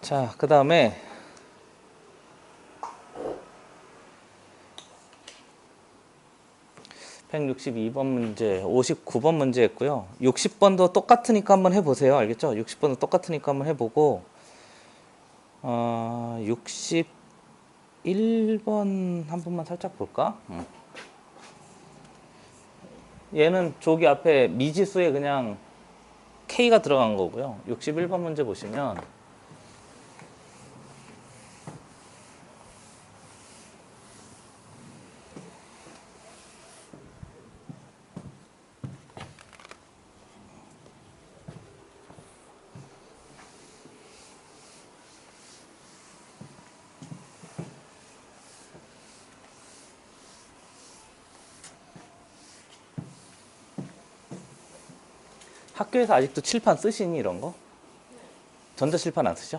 자, 그 다음에 162번 문제, 59번 문제 했고요. 60번도 똑같으니까 한번 해보세요. 알겠죠? 60번도 똑같으니까 한번 해보고 61번 한 번만 살짝 볼까? 얘는 저기 앞에 미지수에 그냥 K가 들어간 거고요. 61번 문제 보시면 학교에서 아직도 칠판 쓰시니 이런 거? 전자칠판 안 쓰죠?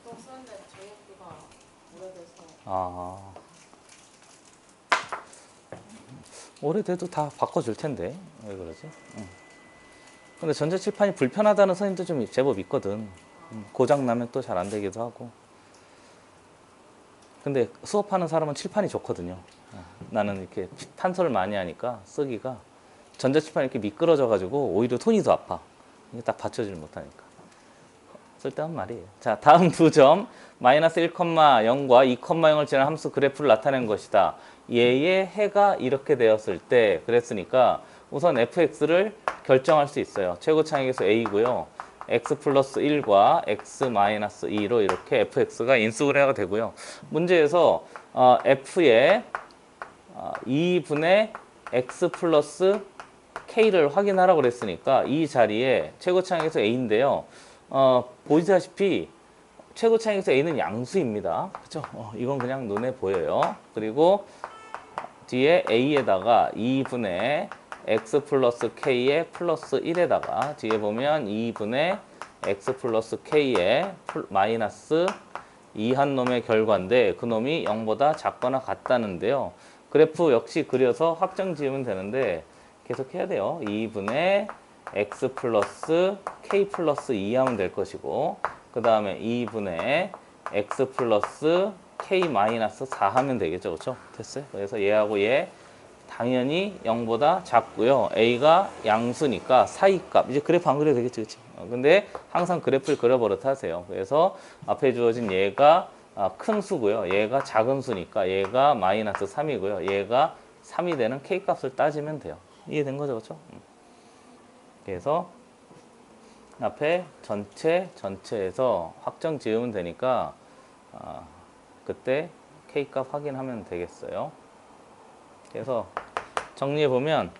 또 쓰는데 저희 학교가 오래돼서 아, 오래돼도 다 바꿔줄 텐데 왜 그러지? 근데 전자칠판이 불편하다는 선생님도 좀 제법 있거든. 고장 나면 또 잘 안 되기도 하고. 근데 수업하는 사람은 칠판이 좋거든요. 나는 이렇게 탄소를 많이 하니까 쓰기가 전자칠판이 이렇게 미끄러져 가지고 오히려 손이 더 아파. 이게 딱 받쳐지질 못하니까. 쓸데없는 말이에요. 자, 다음 두 점. 마이너스 1,0과 2,0을 지난 함수 그래프를 나타낸 것이다. 얘의 해가 이렇게 되었을 때 그랬으니까 우선 fx를 결정할 수 있어요. 최고 차익에서 a고요. x 플러스 1과 x 마이너스 2로 이렇게 fx가 인수분해가 되고요. 문제에서 f의 2분의 x 플러스 k를 확인하라고 그랬으니까 이 자리에 최고 차익에서 a인데요. 보시다시피 최고 차익에서 a는 양수입니다. 그렇죠? 이건 그냥 눈에 보여요. 그리고 뒤에 a에다가 2분의 x 플러스 k의 플러스 1에다가 뒤에 보면 2분의 x 플러스 k의 마이너스 2한 놈의 결과인데 그 놈이 0보다 작거나 같다는데요. 그래프 역시 그려서 확정 지으면 되는데 계속 해야 돼요. 2분의 x 플러스 k 플러스 2 하면 될 것이고 그 다음에 2분의 x 플러스 k 마이너스 4 하면 되겠죠. 그렇죠? 됐어요? 그래서 얘하고 얘 당연히 0보다 작고요. a가 양수니까 사이값. 이제 그래프 안 그려도 되겠지. 그치? 근데 항상 그래프를 그려버릇 하세요. 그래서 앞에 주어진 얘가 큰 수고요. 얘가 작은 수니까 얘가 마이너스 3이고요. 얘가 3이 되는 k값을 따지면 돼요. 이해된 거죠? 그렇죠? 그래서 앞에 전체에서 확정 지으면 되니까 그때 k값 확인하면 되겠어요. 그래서 정리해 보면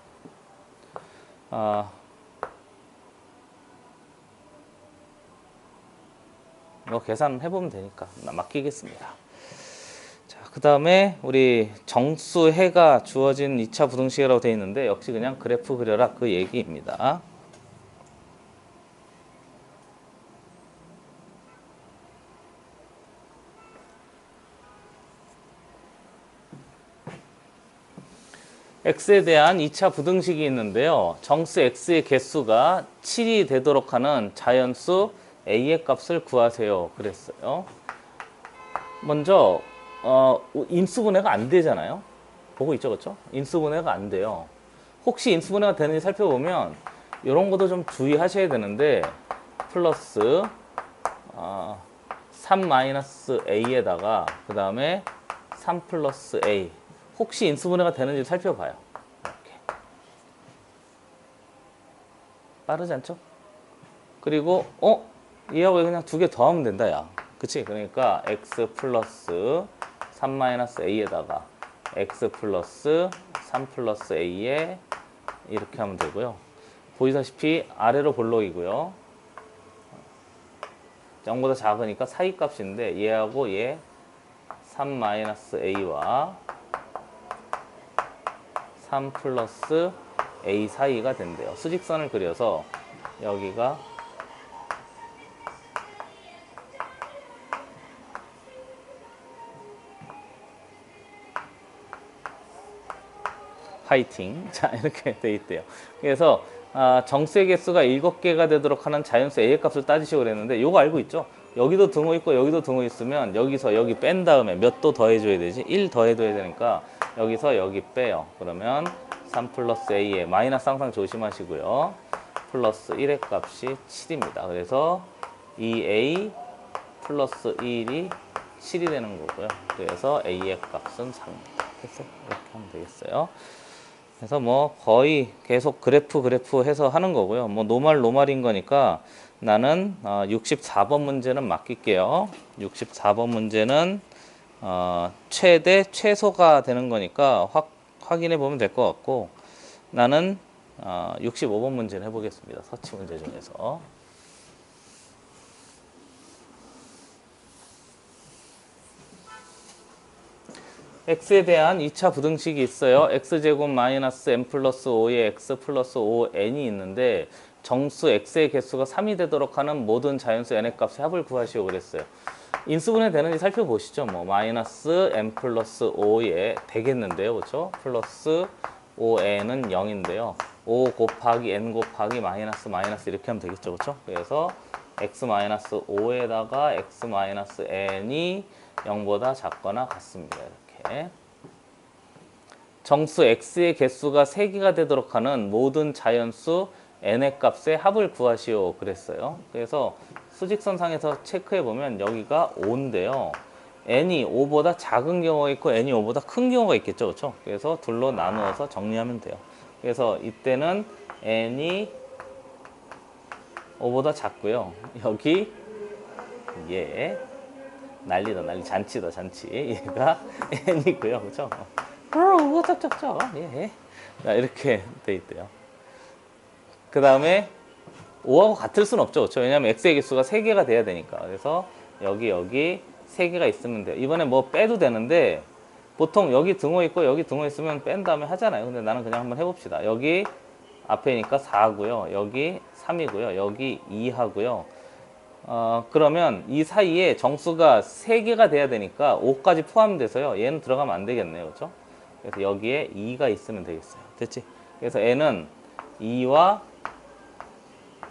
이거 계산해 보면 되니까 맡기겠습니다. 자, 그 다음에 우리 정수해가 주어진 2차 부등식이라고 되어 있는데 역시 그냥 그래프 그려라 그 얘기입니다. x에 대한 2차 부등식이 있는데요. 정수 x의 개수가 7이 되도록 하는 자연수 a의 값을 구하세요. 그랬어요. 먼저 인수분해가 안 되잖아요. 보고 있죠, 그렇죠? 인수분해가 안 돼요. 혹시 인수분해가 되는지 살펴보면 이런 것도 좀 주의하셔야 되는데 플러스 3 마이너스 a에다가 그 다음에 3 플러스 a 혹시 인수분해가 되는지 살펴봐요. 이렇게. 빠르지 않죠? 그리고 얘하고 그냥 두 개 더하면 된다 야. 그치? 그러니까 x 플러스 3 마이너스 a에다가 x 플러스 3 플러스 a에 이렇게 하면 되고요. 보시다시피 아래로 볼록이고요. 0보다 작으니까 사이값인데 얘하고 얘 3 마이너스 a와 3 플러스 a 사이가 된대요. 수직선을 그려서 여기가 파이팅. 자, 이렇게 돼 있대요. 그래서 정수의 개수가 7개가 되도록 하는 자연수 a의 값을 따지시고 그랬는데 요거 알고 있죠? 여기도 등호 있고 여기도 등호 있으면 여기서 여기 뺀 다음에 몇 도 더해줘야 되지? 1 더해줘야 되니까 여기서 여기 빼요. 그러면 3 플러스 a에 마이너스 항상 조심하시고요. 플러스 1의 값이 7입니다. 그래서 2a 플러스 1이 7이 되는 거고요. 그래서 a의 값은 3입니다. 됐어요? 이렇게 하면 되겠어요. 그래서 뭐 거의 계속 그래프 해서 하는 거고요. 뭐 노말인 거니까 나는 64번 문제는 맡길게요. 64번 문제는 최대 최소가 되는 거니까 확인해 보면 될 것 같고, 나는 65번 문제를 해보겠습니다. 서치 문제 중에서. x에 대한 2차 부등식이 있어요. x제곱 마이너스 n 플러스 5의 x 플러스 5n이 있는데 정수 x의 개수가 3이 되도록 하는 모든 자연수 n의 값의 합을 구하시오 그랬어요. 인수분해 되는지 살펴보시죠. 뭐 마이너스 n 플러스 5에 되겠는데요. 그렇죠? 플러스 5n은 0인데요. 5 곱하기 n 곱하기 마이너스 이렇게 하면 되겠죠. 그렇죠? 그래서 x 마이너스 5에다가 x 마이너스 n이 0보다 작거나 같습니다. 이렇게. 정수 x의 개수가 3개가 되도록 하는 모든 자연수 n의 값의 합을 구하시오 그랬어요. 그래서 수직선상에서 체크해 보면 여기가 5인데요. n이 5보다 작은 경우가 있고 n이 5보다 큰 경우가 있겠죠. 그렇죠? 그래서 둘로 나누어서 정리하면 돼요. 그래서 이때는 n이 5보다 작고요. 여기 얘 난리다 잔치다 잔치. 얘가 n이고요. 그렇죠? 짝짝짝. 예. 자, 이렇게 돼 있대요. 그 다음에 5하고 같을 수는 없죠. 그렇죠? 왜냐하면 x의 개수가 3개가 돼야 되니까. 그래서 여기 3개가 있으면 돼요. 이번에 뭐 빼도 되는데 보통 여기 등호 있고 여기 등호 있으면 뺀 다음에 하잖아요. 근데 나는 그냥 한번 해봅시다. 여기 앞에니까 4고요. 여기 3이고요. 여기 2 하고요. 그러면 이 사이에 정수가 3개가 돼야 되니까 5까지 포함돼서요. 얘는 들어가면 안 되겠네요. 그렇죠? 그래서 여기에 2가 있으면 되겠어요. 됐지? 그래서 n은 2와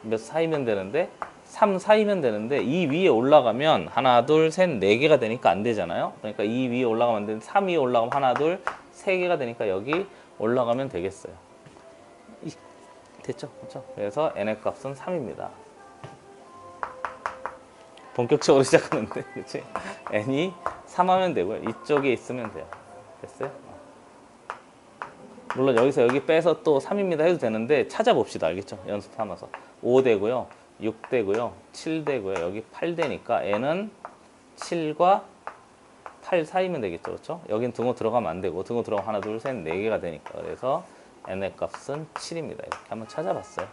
몇 사이면 되는데 3 사이면 되는데 이 위에 올라가면 하나 둘 셋 4개가 되니까 안 되잖아요. 그러니까 이 위에 올라가면 안 되는데 3 위에 올라가면 하나 둘 3개가 되니까 여기 올라가면 되겠어요. 됐죠? 그렇죠? 그래서 n의 값은 3입니다. 본격적으로 시작하는데 그렇지? n이 3 하면 되고요. 이쪽에 있으면 돼요. 됐어요? 물론 여기서 여기 빼서 또 3입니다 해도 되는데 찾아봅시다. 알겠죠? 연습 삼아서 5 되고요. 6 되고요. 7 되고요. 여기 8 되니까 n은 7과 8 사이면 되겠죠. 그렇죠? 여긴 등호 들어가면 안 되고 등호 들어가면 하나 둘 셋 4개가 되니까 그래서 n의 값은 7입니다. 이렇게 한번 찾아봤어요.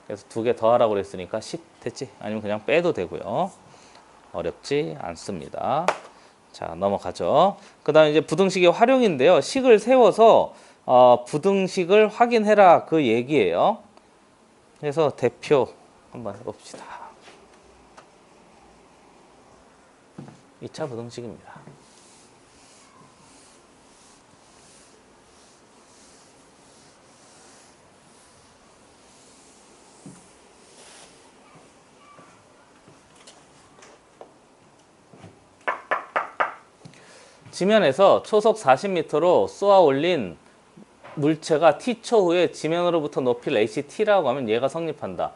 그래서 2개 더하라고 그랬으니까 10 됐지? 아니면 그냥 빼도 되고요. 어렵지 않습니다. 자, 넘어가죠. 그 다음에 이제 부등식의 활용인데요. 식을 세워서 부등식을 확인해라 그 얘기예요. 그래서 대표 한번 해봅시다. 2차 부등식입니다. 지면에서 초속 40m로 쏘아 올린 물체가 t초 후에 지면으로부터 높이를 ht라고 하면 얘가 성립한다.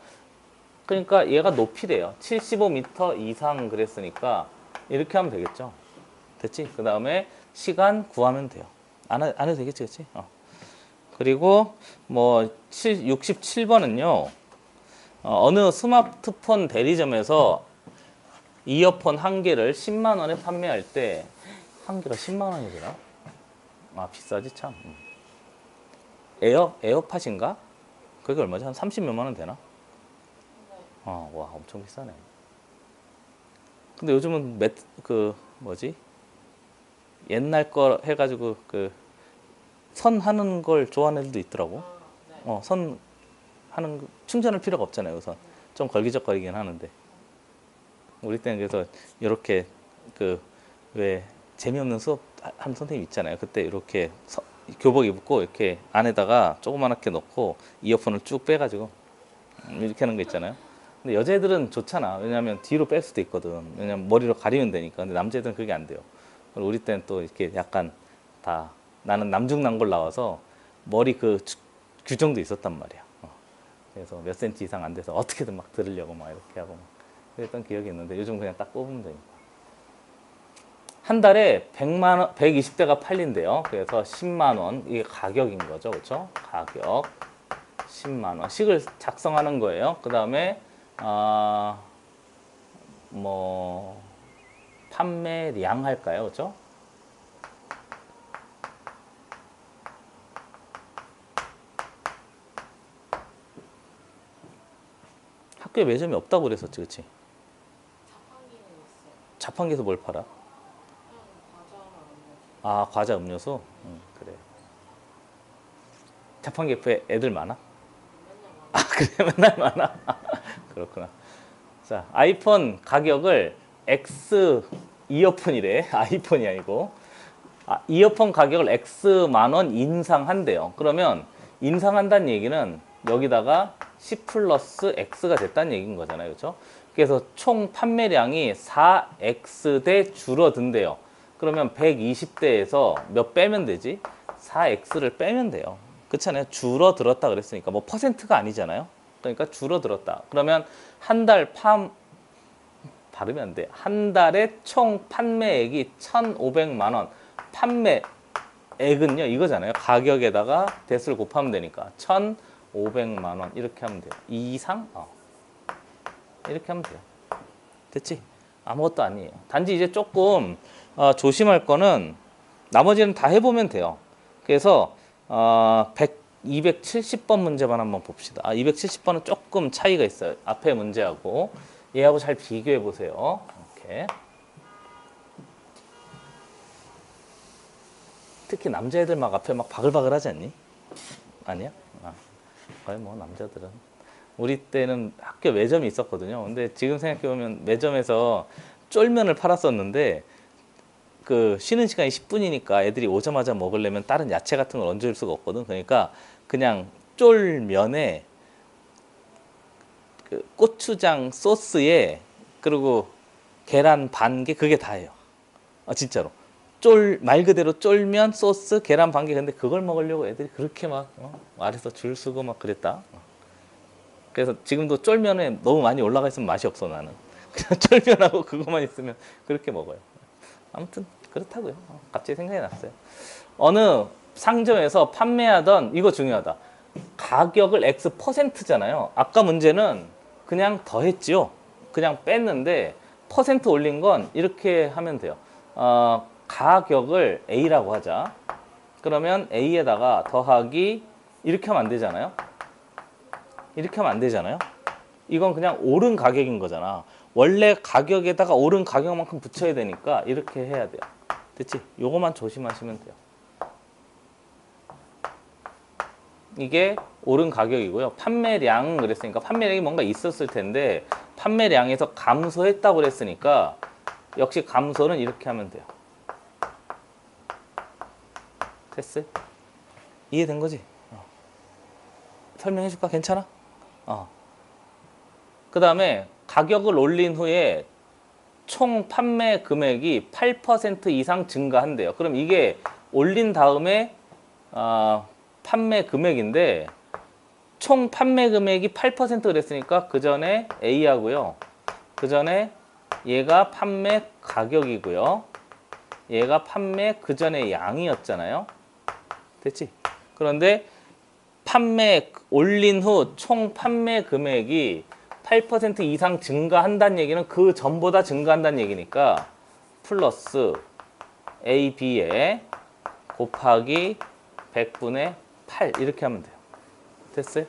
그러니까 얘가 높이래요. 75m 이상 그랬으니까 이렇게 하면 되겠죠. 됐지? 그 다음에 시간 구하면 돼요. 안 해도 되겠지, 그치? 그리고 뭐 67번은요. 어느 스마트폰 대리점에서 이어폰 한 개를 10만 원에 판매할 때 한 개가 10만 원이더라? 비싸지 참. 에어팟인가? 그게 얼마지? 한 30몇만 원 되나? 와, 엄청 비싸네. 근데 요즘은 옛날 거 해가지고 선 하는 걸 좋아하는 애들도 있더라고. 선 하는 충전할 필요가 없잖아요. 우선 좀 걸기적거리긴 하는데 우리 때는 그래서 이렇게 왜 재미없는 수업 하는 선생님 있잖아요. 그때 이렇게 교복 입고 이렇게 안에다가 조그맣게 넣고 이어폰을 쭉 빼가지고 이렇게 하는 거 있잖아요. 근데 여자애들은 좋잖아. 왜냐면 뒤로 뺄 수도 있거든. 왜냐면 머리로 가리면 되니까. 근데 남자애들은 그게 안 돼요. 그리고 우리 때는 또 이렇게 약간 다 나는 남중난골 나와서 머리 그 규정도 있었단 말이야. 그래서 몇 센치 이상 안 돼서 어떻게든 막 들으려고 막 이렇게 하고 막 그랬던 기억이 있는데 요즘 그냥 딱 뽑으면 되니까. 한 달에 100만 원, 120대가 팔린대요. 그래서 10만 원 이게 가격인 거죠, 그렇죠? 가격 10만 원. 식을 작성하는 거예요. 그 다음에 뭐 판매량 할까요, 그렇죠? 학교에 매점이 없다고 그랬었지, 그렇지? 자판기는 있어요. 자판기에서 뭘 팔아? 그냥 과자랑 음료수. 아, 과자, 음료수? 그래. 자판기 옆에 애들 많아? 맨날 막 아, 그래, 맨날 많아? 그렇구나. 자, 아이폰 가격을 X 이어폰이래. 아이폰이 아니고. 이어폰 가격을 X만 원 인상한대요. 그러면 인상한다는 얘기는 여기다가 10 플러스 X가 됐다는 얘기인 거잖아요. 그렇죠? 그래서 총 판매량이 4X 대 줄어든대요. 그러면 120대에서 몇 빼면 되지? 4X를 빼면 돼요. 그렇잖아요. 줄어들었다 그랬으니까 뭐 퍼센트가 아니잖아요. 그러니까 줄어들었다. 그러면 한 달 발음이 안 돼. 한 달에 총 판매액이 1,500만 원. 판매액은요 이거잖아요. 가격에다가 대수를 곱하면 되니까 1,500만 원 이렇게 하면 돼요. 이상? 이렇게 하면 돼요. 됐지? 아무것도 아니에요. 단지 이제 조금 조심할 거는 나머지는 다 해보면 돼요. 그래서 270번 문제만 한번 봅시다. 270번은 조금 차이가 있어요. 앞에 문제하고 얘하고 잘 비교해 보세요. 이렇게. 특히 남자애들 막 앞에 막 바글바글 하지 않니? 아니야? 거의 뭐 남자들은. 우리 때는 학교 매점이 있었거든요. 근데 지금 생각해보면 매점에서 쫄면을 팔았었는데 그 쉬는 시간이 10분이니까 애들이 오자마자 먹으려면 다른 야채 같은 걸 얹어줄 수가 없거든. 그러니까 그냥 쫄면에 그 고추장 소스에 그리고 계란 반 개 그게 다예요. 진짜로. 말 그대로 쫄면 소스 계란 반 개. 근데 그걸 먹으려고 애들이 그렇게 막 아래서 줄 서고 막 그랬다. 그래서 지금도 쫄면에 너무 많이 올라가 있으면 맛이 없어 나는. 그냥 쫄면하고 그것만 있으면 그렇게 먹어요. 아무튼 그렇다고요. 갑자기 생각이 났어요. 어느 상점에서 판매하던 이거 중요하다. 가격을 X 퍼센트잖아요. 아까 문제는 그냥 더했지요. 그냥 뺐는데 퍼센트 올린 건 이렇게 하면 돼요. 가격을 A라고 하자. 그러면 A에다가 더하기 이렇게 하면 안 되잖아요. 이렇게 하면 안 되잖아요. 이건 그냥 오른 가격인 거잖아. 원래 가격에다가 오른 가격만큼 붙여야 되니까 이렇게 해야 돼요. 됐지? 요거만 조심하시면 돼요. 이게 오른 가격이고요. 판매량 그랬으니까 판매량이 뭔가 있었을 텐데 판매량에서 감소했다고 그랬으니까 역시 감소는 이렇게 하면 돼요. 됐어요? 이해된 거지? 설명해 줄까? 괜찮아? 그 다음에 가격을 올린 후에 총 판매 금액이 8% 이상 증가한대요. 그럼 이게 올린 다음에 판매 금액인데 총 판매 금액이 8% 그랬으니까 그 전에 A하고요. 그 전에 얘가 판매 가격이고요. 얘가 판매 그 전에 양이었잖아요. 됐지? 그런데 판매 올린 후 총 판매 금액이 8% 이상 증가한다는 얘기는 그 전보다 증가한다는 얘기니까 플러스 A, B에 곱하기 100분의 8 이렇게 하면 돼요. 됐어요?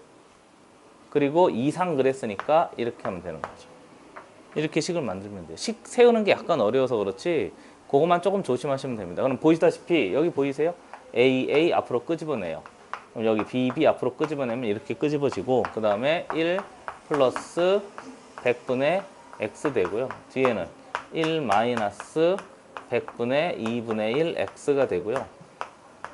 그리고 이상 그랬으니까 이렇게 하면 되는 거죠. 이렇게 식을 만들면 돼요. 식 세우는 게 약간 어려워서 그렇지 그것만 조금 조심하시면 됩니다. 그럼 보시다시피 여기 보이세요? A 앞으로 끄집어내요. 그럼 여기 B 앞으로 끄집어내면 이렇게 끄집어지고 그 다음에 1 플러스 100분의 X 되고요. 뒤에는 1 마이너스 100분의 2분의 1 X가 되고요.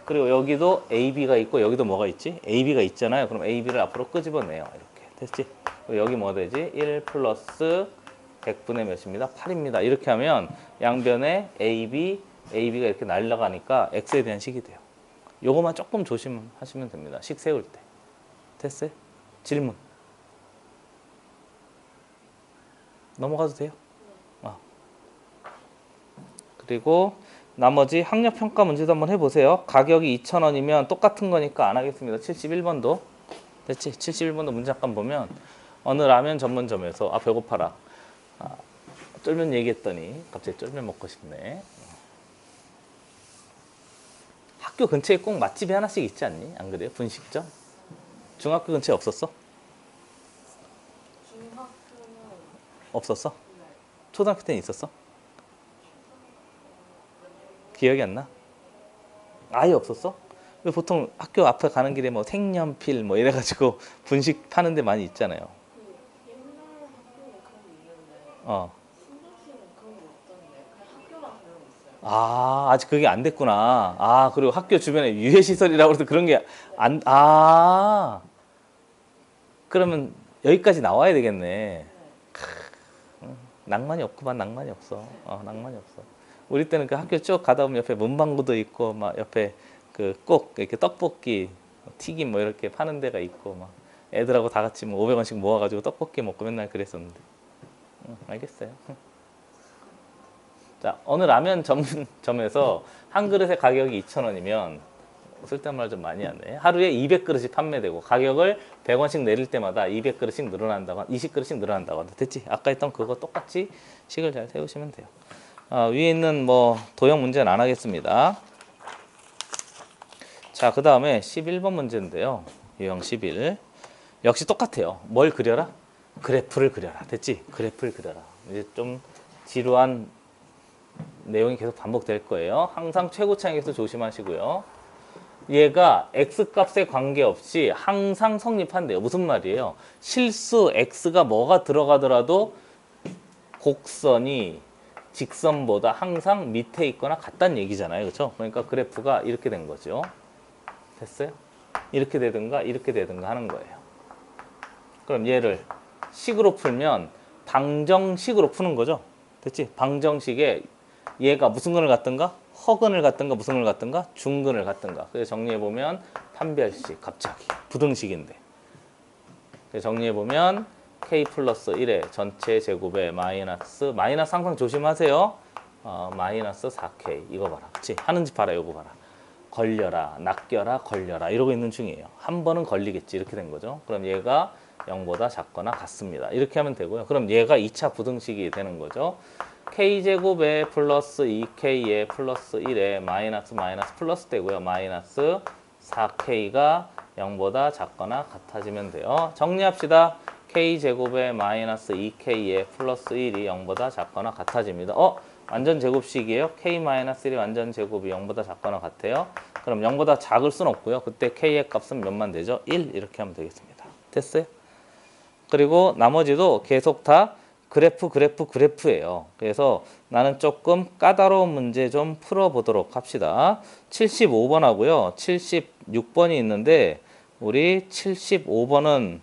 그리고 여기도 AB가 있고 여기도 뭐가 있지? AB가 있잖아요. 그럼 AB를 앞으로 끄집어내요. 이렇게 됐지? 여기 뭐가 되지? 1 플러스 100분의 몇입니다? 8입니다. 이렇게 하면 양변에 AB가 이렇게 날아가니까 X에 대한 식이 돼요. 요거만 조금 조심하시면 됩니다. 식 세울 때. 됐어요? 질문. 넘어가도 돼요? 그리고 나머지 학력평가 문제도 한번 해보세요. 가격이 2,000원이면 똑같은 거니까 안 하겠습니다. 71번도. 됐지? 71번도 문제 잠깐 보면 어느 라면 전문점에서 배고파라. 쫄면 얘기했더니 갑자기 쫄면 먹고 싶네. 학교 근처에 꼭 맛집이 하나씩 있지 않니? 안 그래요? 분식점? 중학교 근처에 없었어? 중학교는 없었어? 네. 초등학교 때는 있었어? 기억이 안 나? 아예 없었어? 왜 보통 학교 앞에 가는 길에 뭐 색연필 뭐 이래가지고 분식 파는 데 많이 있잖아요. 그 옛날 학교에 그런 게 있는데 어. 신도시는 그런 게 없던데 그냥 학교만 그런 게 있어요. 아직 그게 안 됐구나. 그리고 학교 주변에 유해시설이라고 해서 그런 게 그러면 여기까지 나와야 되겠네. 네. 낭만이 없구만, 낭만이 없어. 낭만이 없어. 우리 때는 그 학교 쭉 가다 보면 옆에 문방구도 있고, 막 옆에 그 꼭 이렇게 떡볶이, 튀김 뭐 이렇게 파는 데가 있고, 막 애들하고 다 같이 뭐 500원씩 모아가지고 떡볶이 먹고 맨날 그랬었는데. 알겠어요. 자, 어느 라면 전문점에서 한 그릇의 가격이 2,000원이면 쓸데없는 말 좀 많이 하네. 하루에 200그릇이 판매되고 가격을 100원씩 내릴 때마다 200그릇씩 늘어난다고 20그릇씩 늘어난다고. 됐지? 아까 했던 그거 똑같이 식을 잘 세우시면 돼요. 위에 있는 뭐 도형 문제는 안 하겠습니다. 자, 그 다음에 11번 문제인데요. 유형 11. 역시 똑같아요. 뭘 그려라? 그래프를 그려라. 됐지? 그래프를 그려라. 이제 좀 지루한 내용이 계속 반복될 거예요. 항상 최고 차익에서 조심하시고요. 얘가 x값에 관계없이 항상 성립한대요. 무슨 말이에요? 실수 x가 뭐가 들어가더라도 곡선이 직선보다 항상 밑에 있거나 같다는 얘기잖아요. 그렇죠? 그러니까 그래프가 이렇게 된 거죠. 됐어요? 이렇게 되든가 이렇게 되든가 하는 거예요. 그럼 얘를 식으로 풀면 방정식으로 푸는 거죠. 됐지? 방정식에 얘가 무슨 근을 갖든가 허근을 갖든가 무슨 근을 갖든가 중근을 갖든가. 그래서 정리해보면 판별식 갑자기 부등식인데, 그래서 정리해보면 k 플러스 1의 전체 제곱에 마이너스 항상 조심하세요. 마이너스 4k 이거 봐라. 그치? 하는 집 봐라. 이거 봐라. 걸려라, 낚여라, 걸려라 이러고 있는 중이에요. 한 번은 걸리겠지. 이렇게 된 거죠. 그럼 얘가 0보다 작거나 같습니다. 이렇게 하면 되고요. 그럼 얘가 2차 부등식이 되는 거죠. k제곱에 플러스 2k에 플러스 1에 마이너스 플러스 되고요. 마이너스 4k가 0보다 작거나 같아지면 돼요. 정리합시다. k제곱에 마이너스 2k에 플러스 1이 0보다 작거나 같아집니다. 완전 제곱식이에요. k-1이 완전 제곱이 0보다 작거나 같아요. 그럼 0보다 작을 순 없고요. 그때 k의 값은 몇만 되죠? 1 이렇게 하면 되겠습니다. 됐어요? 그리고 나머지도 계속 다 그래프예요. 그래서 나는 조금 까다로운 문제 좀 풀어보도록 합시다. 75번 하고요. 76번이 있는데 우리 75번은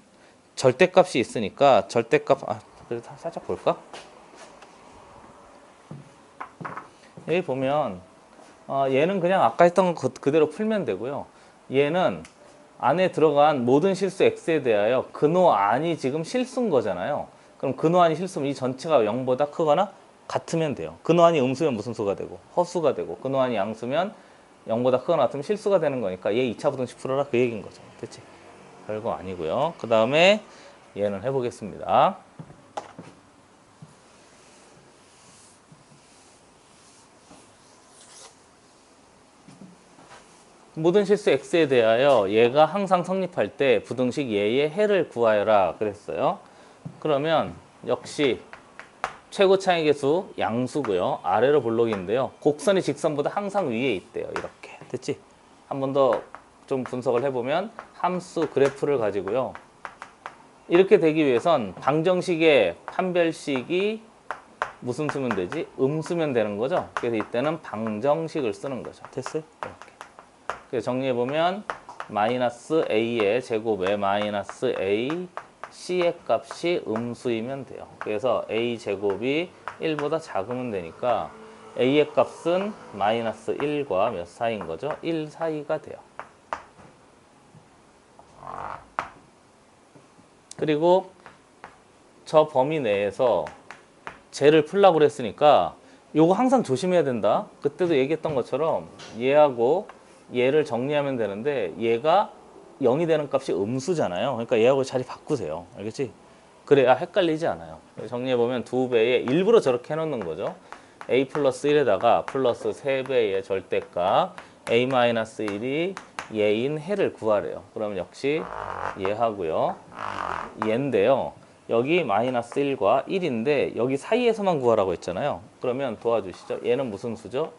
절대값이 있으니까 절대값 그래도 살짝 볼까? 여기 보면 얘는 그냥 아까 했던 거 그대로 풀면 되고요. 얘는 안에 들어간 모든 실수 x에 대하여 근호안이 지금 실수인 거잖아요. 그럼 근호안이 실수면 이 전체가 0보다 크거나 같으면 돼요. 근호안이 음수면 무슨 수가 되고 허수가 되고, 근호안이 양수면 0보다 크거나 같으면 실수가 되는 거니까 얘 2차 부등식 풀어라 그 얘기인 거죠. 됐지? 별거 아니고요. 그 다음에 얘는 해보겠습니다. 모든 실수 x에 대하여 얘가 항상 성립할 때 부등식 얘의 해를 구하여라 그랬어요. 그러면 역시 최고 차익의 수 양수고요. 아래로 볼록인데요. 곡선이 직선보다 항상 위에 있대요. 이렇게. 됐지? 한 번 더 좀 분석을 해보면 함수 그래프를 가지고요. 이렇게 되기 위해선 방정식의 판별식이 무슨 수면 되지? 음수면 되는 거죠. 그래서 이때는 방정식을 쓰는 거죠. 됐어요? 이렇게. 그래서 정리해보면 마이너스 a의 제곱에 마이너스 a c의 값이 음수이면 돼요. 그래서 a 제곱이 1보다 작으면 되니까 a의 값은 마이너스 1과 몇 사이인 거죠? 1 사이가 돼요. 그리고 저 범위 내에서 쟤를 풀라고 그랬으니까 요거 항상 조심해야 된다. 그때도 얘기했던 것처럼 얘하고 얘를 정리하면 되는데 얘가 0이 되는 값이 음수잖아요. 그러니까 얘하고 자리 바꾸세요. 알겠지? 그래야 헷갈리지 않아요. 정리해보면 2배에 일부러 저렇게 해놓는 거죠. a 플러스 1에다가 플러스 3배의 절대값 a-1이 얘인 해를 구하래요. 그러면 역시 얘하고요. 얘인데요. 여기 마이너스 1과 1인데 여기 사이에서만 구하라고 했잖아요. 그러면 도와주시죠. 얘는 무슨 수죠?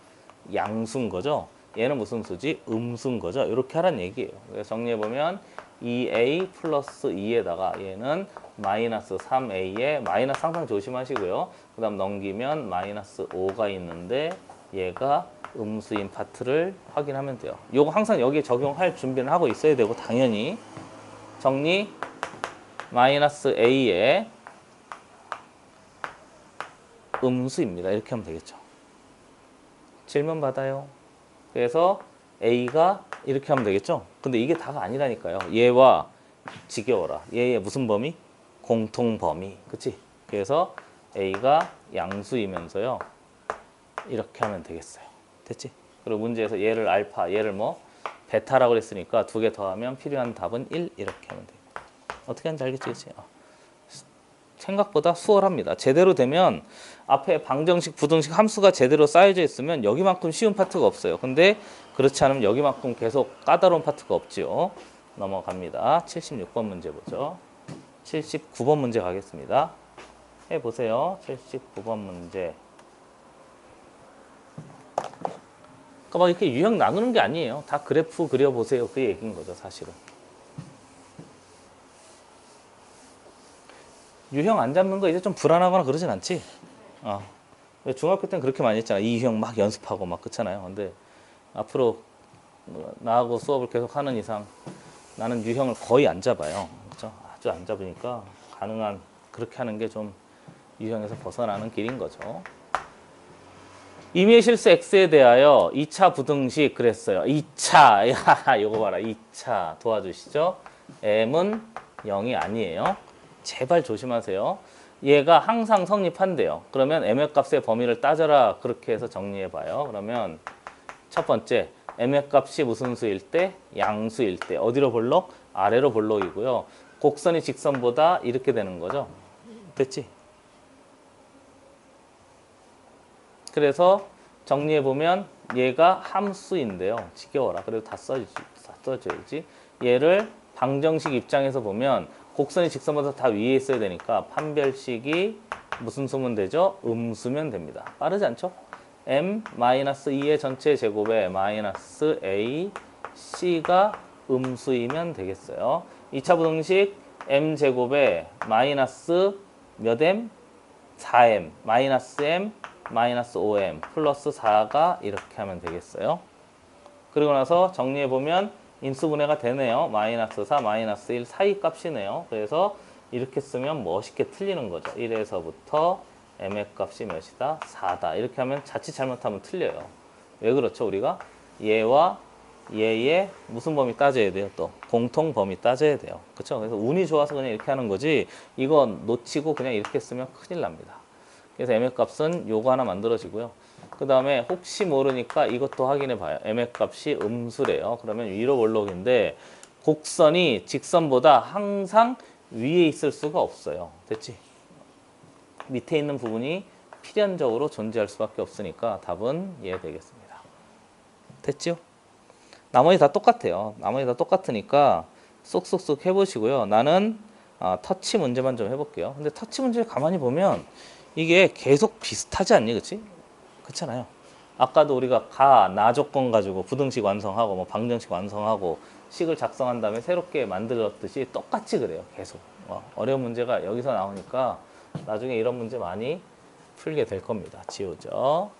양수인 거죠. 얘는 무슨 수지? 음수인 거죠. 이렇게 하란 얘기예요. 그래서 정리해보면 2a 플러스 2에다가 얘는 마이너스 3a에 마이너스 항상 조심하시고요. 그 다음 넘기면 마이너스 5가 있는데 얘가 음수인 파트를 확인하면 돼요. 요거 항상 여기에 적용할 준비를 하고 있어야 되고 당연히 정리 마이너스 a의 음수입니다. 이렇게 하면 되겠죠. 질문 받아요. 그래서 a가 이렇게 하면 되겠죠. 근데 이게 다가 아니라니까요. 얘와 지겨워라. 얘의 무슨 범위? 공통 범위. 그치? 그래서 a가 양수이면서요. 이렇게 하면 되겠어요. 됐지? 그리고 문제에서 얘를 알파, 얘를 뭐 베타라고 했으니까 두 개 더하면 필요한 답은 1 이렇게 하면 돼요. 어떻게 하는지 알겠지? 그치? 생각보다 수월합니다. 제대로 되면 앞에 방정식, 부등식 함수가 제대로 쌓여져 있으면 여기만큼 쉬운 파트가 없어요. 근데 그렇지 않으면 여기만큼 계속 까다로운 파트가 없죠. 넘어갑니다. 76번 문제 보죠. 79번 문제 가겠습니다. 해보세요. 79번 문제. 그러니까 막 이렇게 유형 나누는 게 아니에요. 다 그래프 그려보세요. 그 얘기인 거죠, 사실은. 유형 안 잡는 거 이제 좀 불안하거나 그러진 않지? 중학교 때는 그렇게 많이 했잖아. 이 유형 막 연습하고 막 그렇잖아요. 근데 앞으로 나하고 수업을 계속 하는 이상 나는 유형을 거의 안 잡아요. 그렇죠? 아주 안 잡으니까 가능한 그렇게 하는 게 좀 유형에서 벗어나는 길인 거죠. 임의의 실수 x에 대하여 2차 부등식 그랬어요. 2차, 야, 이거 봐라. 2차 도와주시죠. m은 0이 아니에요. 제발 조심하세요. 얘가 항상 성립한대요. 그러면 m의 값의 범위를 따져라. 그렇게 해서 정리해봐요. 그러면 첫 번째, m의 값이 무슨 수일 때? 양수일 때. 어디로 볼록? 아래로 볼록이고요. 곡선이 직선보다 이렇게 되는 거죠. 됐지? 그래서 정리해보면 얘가 함수인데요. 지겨워라. 그래도 다 써줘야지. 얘를 방정식 입장에서 보면 곡선이 직선보다 다 위에 있어야 되니까 판별식이 무슨 수면 되죠? 음수면 됩니다. 빠르지 않죠? m-2의 전체 제곱에 마이너스 a, c가 음수이면 되겠어요. 2차 부등식 m제곱에 마이너스 몇 m? 4m, 마이너스 m, 마이너스 5m, 플러스 4가 이렇게 하면 되겠어요. 그리고 나서 정리해보면 인수분해가 되네요. 마이너스 4, 마이너스 1 사이 값이네요. 그래서 이렇게 쓰면 멋있게 틀리는 거죠. 1에서부터 m의 값이 몇이다? 4다. 이렇게 하면 자칫 잘못하면 틀려요. 왜 그렇죠? 우리가 얘와 얘의 무슨 범위 따져야 돼요? 또 공통 범위 따져야 돼요. 그렇죠? 그래서 운이 좋아서 그냥 이렇게 하는 거지 이건 놓치고 그냥 이렇게 쓰면 큰일 납니다. 그래서 m의 값은 요거 하나 만들어지고요. 그 다음에 혹시 모르니까 이것도 확인해 봐요. m의 값이 음수래요. 그러면 위로 볼록인데 곡선이 직선보다 항상 위에 있을 수가 없어요. 됐지? 밑에 있는 부분이 필연적으로 존재할 수밖에 없으니까 답은 얘 되겠습니다. 됐죠? 나머지 다 똑같아요. 나머지 다 똑같으니까 쏙쏙쏙 해보시고요. 나는 터치 문제만 좀 해볼게요. 근데 터치 문제 가만히 보면 이게 계속 비슷하지 않니? 그치? 그렇잖아요. 아까도 우리가 가, 나 조건 가지고 부등식 완성하고 뭐 방정식 완성하고 식을 작성한 다음에 새롭게 만들었듯이 똑같이 그래요. 계속. 어려운 문제가 여기서 나오니까 나중에 이런 문제 많이 풀게 될 겁니다. 지우죠.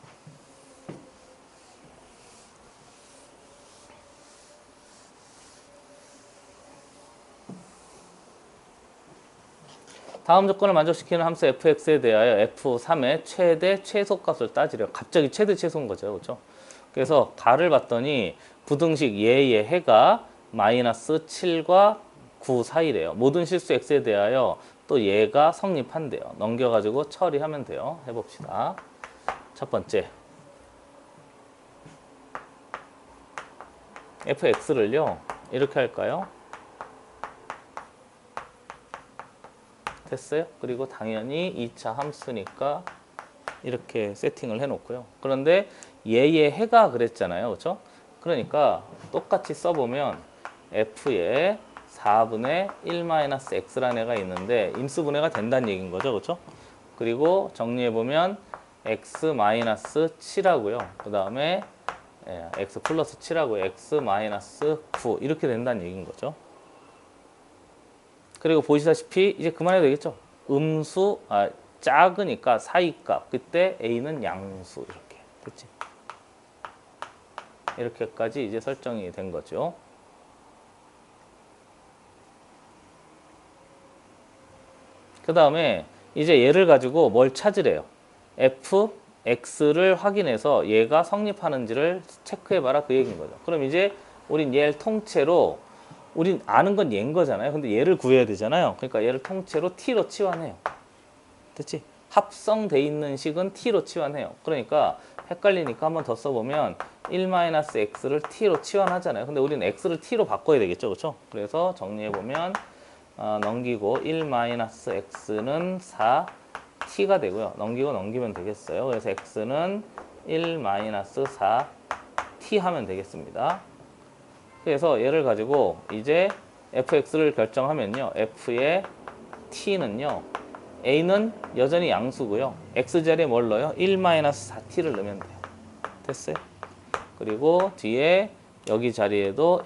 다음 조건을 만족시키는 함수 fx에 대하여 f3의 최대 최소값을 따지려. 갑자기 최대 최소인 거죠. 그렇죠? 그래서 가를 봤더니 부등식 예의 해가 마이너스 7과 9 사이래요. 모든 실수 x에 대하여 또 얘가 성립한대요. 넘겨가지고 처리하면 돼요. 해봅시다. 첫 번째 fx를요 이렇게 할까요? 됐어요? 그리고 당연히 2차 함수니까 이렇게 세팅을 해놓고요. 그런데 얘의 해가 그랬잖아요. 그렇죠? 그러니까 똑같이 써보면 f에 4분의 1-x라는 애가 있는데 임수분해가 된다는 얘기인 거죠. 그렇죠? 그리고 정리해보면 x-7하고요. 그 다음에 x 플러스 7하고 x-9 이렇게 된다는 얘기인 거죠. 그리고 보시다시피 이제 그만해도 되겠죠. 음수 작으니까 사이값 그때 a는 양수 이렇게 됐지. 이렇게까지 이제 설정이 된 거죠. 그 다음에 이제 얘를 가지고 뭘 찾으래요. fx를 확인해서 얘가 성립하는지를 체크해봐라 그 얘기인 거죠. 그럼 이제 우린 얘를 통째로 우린 아는 건 얘인 거잖아요. 근데 얘를 구해야 되잖아요. 그러니까 얘를 통째로 t로 치환해요. 됐지? 합성돼 있는 식은 t로 치환해요. 그러니까 헷갈리니까 한번 더 써보면 1-x를 t로 치환하잖아요. 근데 우리는 x를 t로 바꿔야 되겠죠. 그렇죠? 그래서 정리해보면 넘기고 1-x는 4t가 되고요. 넘기고 넘기면 되겠어요. 그래서 x는 1-4t 하면 되겠습니다. 그래서 얘를 가지고 이제 fx를 결정하면요. f의 t는요. a는 여전히 양수고요. x 자리에 뭘 넣어요? 1-4t를 넣으면 돼요. 됐어요? 그리고 뒤에 여기 자리에도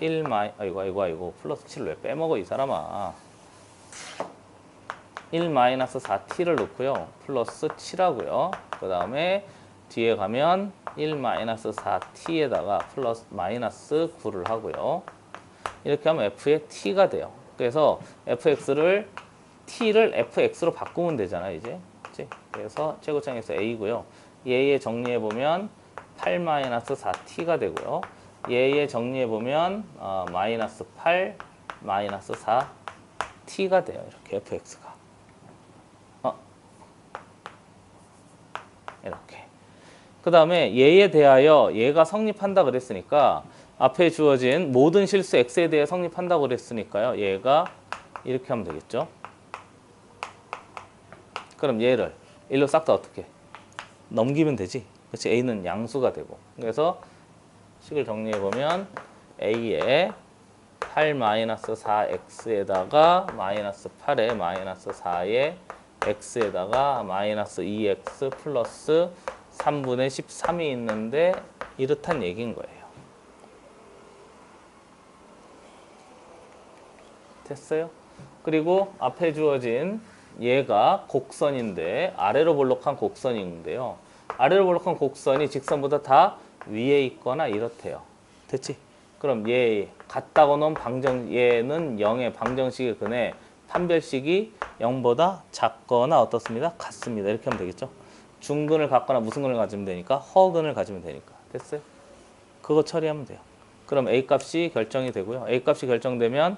아이고 플러스 7을 왜 빼먹어 이 사람아. 1-4t를 넣고요. 플러스 7하고요. 그 다음에 뒤에 가면 1-4t에다가 플러스 마이너스 9를 하고요. 이렇게 하면 f의 t가 돼요. 그래서 fx를 t를 fx로 바꾸면 되잖아요. 이제 그치? 그래서 최고창에서 a고요. 얘의 정리해보면 8-4t가 되고요. 얘의 정리해보면 마이너스 8, 마이너스 4t가 돼요. 이렇게 fx가 이렇게. 그 다음에 얘에 대하여 얘가 성립한다 그랬으니까 앞에 주어진 모든 실수 x에 대해 성립한다고 그랬으니까요. 얘가 이렇게 하면 되겠죠. 그럼 얘를 일로 싹 다 어떻게 넘기면 되지. 그렇지? a는 양수가 되고. 그래서 식을 정리해보면 a에 8-4x에다가 마이너스 8에 마이너스 4에 x에다가 마이너스 2x 플러스 3분의 13이 있는데 이렇단 얘기인 거예요. 됐어요? 그리고 앞에 주어진 얘가 곡선인데 아래로 볼록한 곡선인데요. 아래로 볼록한 곡선이 직선보다 다 위에 있거나 이렇대요. 됐지? 그럼 얘 같다고 놓은 얘는 0의 방정식의 근에 판별식이 0보다 작거나 어떻습니다? 같습니다. 이렇게 하면 되겠죠? 중근을 갖거나 무슨 근을 가지면 되니까 허근을 가지면 되니까. 됐어요? 그거 처리하면 돼요. 그럼 A 값이 결정이 되고요. A 값이 결정되면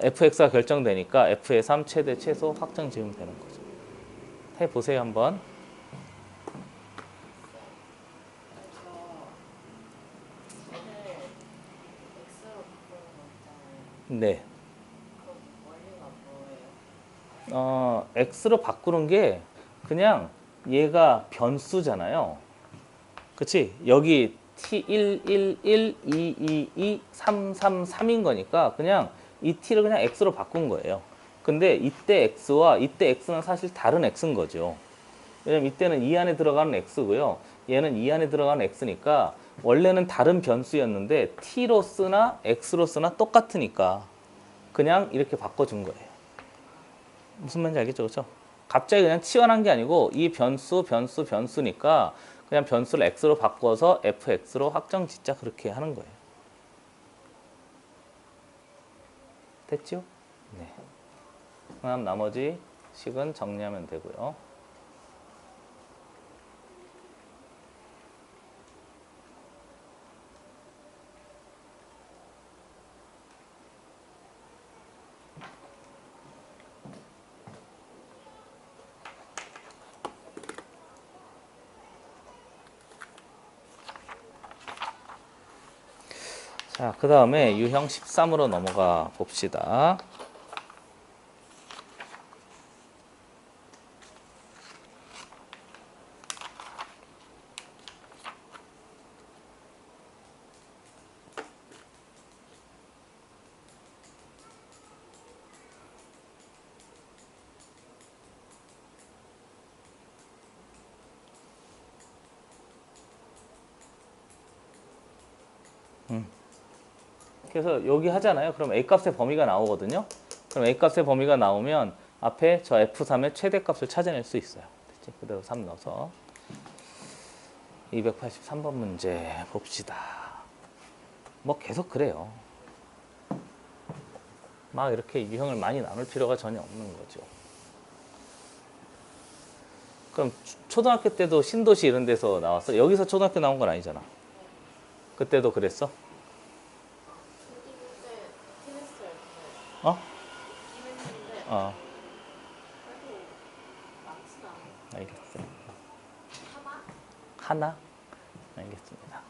fx가 결정되니까 f의 3 최대 최소 확정 지으면 되는 거죠. 해보세요 한번. 네. x로 바꾸는 게 그냥 얘가 변수잖아요. 그치? 여기 t1, 1, 1, 2, 2, 2, 3, 3, 3인 거니까 그냥 이 t를 그냥 x로 바꾼 거예요. 근데 이때 x와 이때 x는 사실 다른 x인 거죠. 왜냐면 이때는 이 안에 들어가는 x고요. 얘는 이 안에 들어가는 x니까 원래는 다른 변수였는데 t로 쓰나 x로 쓰나 똑같으니까 그냥 이렇게 바꿔준 거예요. 무슨 말인지 알겠죠? 그렇죠? 갑자기 그냥 치환한 게 아니고 이 변수니까 그냥 변수를 x로 바꿔서 fx로 확정 짓자 그렇게 하는 거예요. 됐죠? 네. 그다음 나머지 식은 정리하면 되고요. 자, 그 다음에 유형 13으로 넘어가 봅시다. 그래서 여기 하잖아요. 그럼 A값의 범위가 나오거든요. 그럼 A값의 범위가 나오면 앞에 저 F3의 최대값을 찾아낼 수 있어요. 됐지? 그대로 3 넣어서 283번 문제 봅시다. 뭐 계속 그래요. 막 이렇게 유형을 많이 나눌 필요가 전혀 없는 거죠. 그럼 초등학교 때도 신도시 이런 데서 나왔어? 여기서 초등학교 나온 건 아니잖아. 그때도 그랬어? 있긴 했어요. 어? 있긴 했는데 어, 그래도 많진 않아요. 알겠어요. 하나? 하나? 알겠습니다.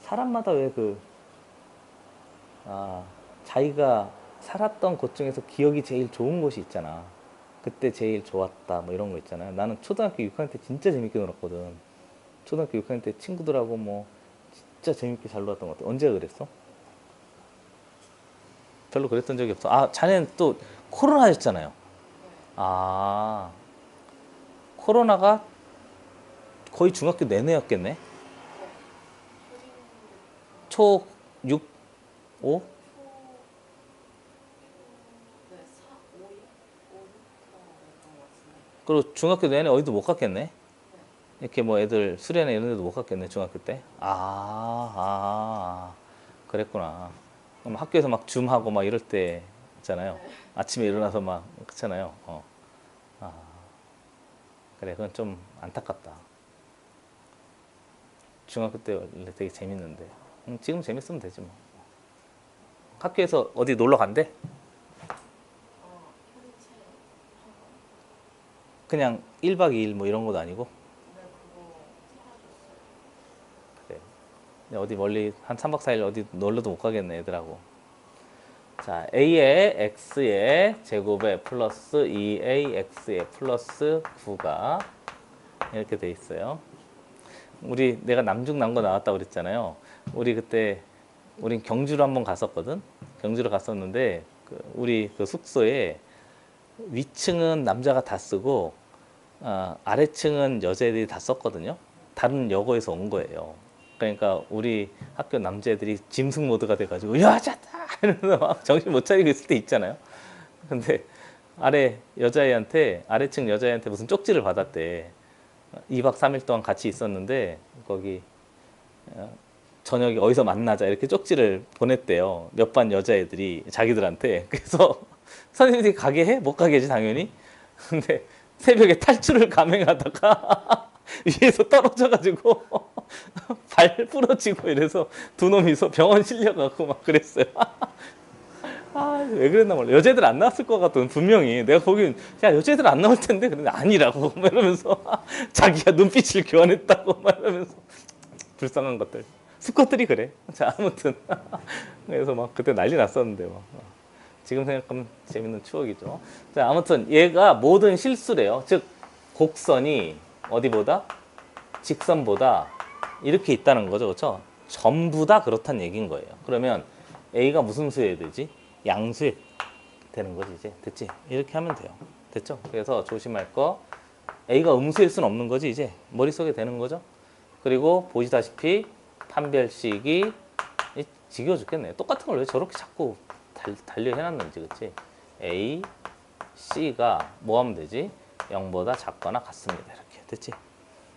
사람마다 왜 자기가 살았던 곳 중에서 기억이 제일 좋은 곳이 있잖아. 그때 제일 좋았다, 뭐 이런 거 있잖아요. 나는 초등학교 6학년 때 진짜 재밌게 놀았거든. 초등학교 6학년 때 친구들하고 뭐 진짜 재밌게 잘 놀았던 것 같아. 언제 그랬어? 별로 그랬던 적이 없어. 아, 자네는 또 코로나였잖아요. 아, 코로나가 거의 중학교 내내였겠네. 초 6, 5? 네, 4, 5일? 5일부터 것 같은데. 그리고 중학교 내내 어디도 못 갔겠네. 이렇게 뭐 애들 수련회 이런 데도 못 갔겠네, 중학교 때. 그랬구나. 그럼 학교에서 막 줌하고 막 이럴 때 있잖아요. 아침에 일어나서 막 그렇잖아요. 그래, 그건 좀 안타깝다. 중학교 때 원래 되게 재밌는데. 지금 재밌으면 되지 뭐. 학교에서 어디 놀러 간대? 현채 그냥 1박 2일 뭐 이런 것도 아니고. 네, 그거 사라졌어요. 그래. 근데 어디 멀리 한 3박 4일 어디 놀러도 못 가겠네, 애들하고. 자, a의 x의 제곱에 플러스 2ax의 플러스 9가 이렇게 돼 있어요. 내가 남중 남고 나왔다고 그랬잖아요. 우리 그때 우린 경주를 한번 갔었거든. 경주를 갔었는데 우리 그 숙소에 위층은 남자가 다 쓰고 아래층은 여자애들이 다 썼거든요. 다른 여고에서 온 거예요. 그러니까 우리 학교 남자애들이 짐승 모드가 돼가지고 여자다 이러면서 막 정신 못 차리고 있을 때 있잖아요. 근데 아래층 여자애한테 무슨 쪽지를 받았대. 2박 3일 동안 같이 있었는데 거기 저녁에 어디서 만나자 이렇게 쪽지를 보냈대요. 몇 반 여자애들이 자기들한테. 그래서 선생님들이 가게 해? 못 가게 해지 당연히. 근데 새벽에 탈출을 감행하다가 위에서 떨어져가지고 발 부러지고 이래서 두 놈이서 병원 실려가고 막 그랬어요. 왜 그랬나 몰라. 여자애들 안 나왔을 것 같던 분명히 내가 보기엔 야 여자애들 안 나올 텐데 그런데 아니라고 막 이러면서 자기가 눈빛을 교환했다고 막 이러면서 불쌍한 것들. 수컷들이 그래. 자 아무튼 그래서 막 그때 난리 났었는데 막. 지금 생각하면 재밌는 추억이죠. 자 아무튼 얘가 모든 실수래요. 즉 곡선이 어디보다 직선보다 이렇게 있다는 거죠, 그렇죠? 전부 다 그렇다는 얘기인 거예요. 그러면 A가 무슨 수여야 되지? 양수에 되는 거지 이제. 됐지? 이렇게 하면 돼요. 됐죠? 그래서 조심할 거 A가 음수일 수는 없는 거지 이제. 머릿속에 되는 거죠. 그리고 보시다시피 판별식이 지겨워 죽겠네. 똑같은 걸 왜 저렇게 자꾸 달려 해놨는지. 그치? A, C가 뭐 하면 되지? 0보다 작거나 같습니다. 이렇게. 됐지?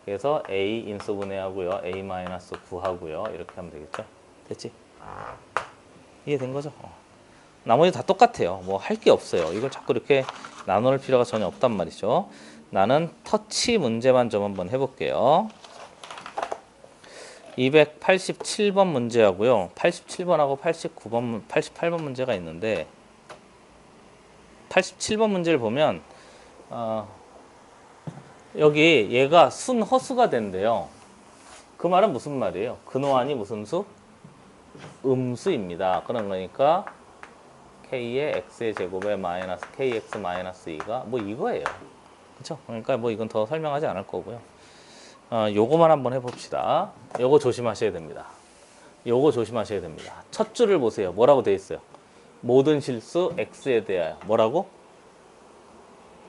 그래서 A 인수분해하고요. A-9 하고요. 이렇게 하면 되겠죠? 됐지? 이해된 거죠? 나머지 다 똑같아요. 뭐 할 게 없어요. 이걸 자꾸 이렇게 나눌 필요가 전혀 없단 말이죠. 나는 터치 문제만 좀 한번 해볼게요. 287번 문제하고요. 87번하고 89번, 88번 문제가 있는데 87번 문제를 보면 여기 얘가 순허수가 된대요. 그 말은 무슨 말이에요? 근호환이 무슨 수? 음수입니다. 그런 거니까 k의 x의 제곱에 마이너스 kx 마이너스 2가 뭐 이거예요. 그렇죠? 그러니까 뭐 이건 더 설명하지 않을 거고요. 요거만 한번 해봅시다. 요거 조심하셔야 됩니다. 요거 조심하셔야 됩니다. 첫 줄을 보세요. 뭐라고 돼 있어요? 모든 실수 x에 대하여 뭐라고?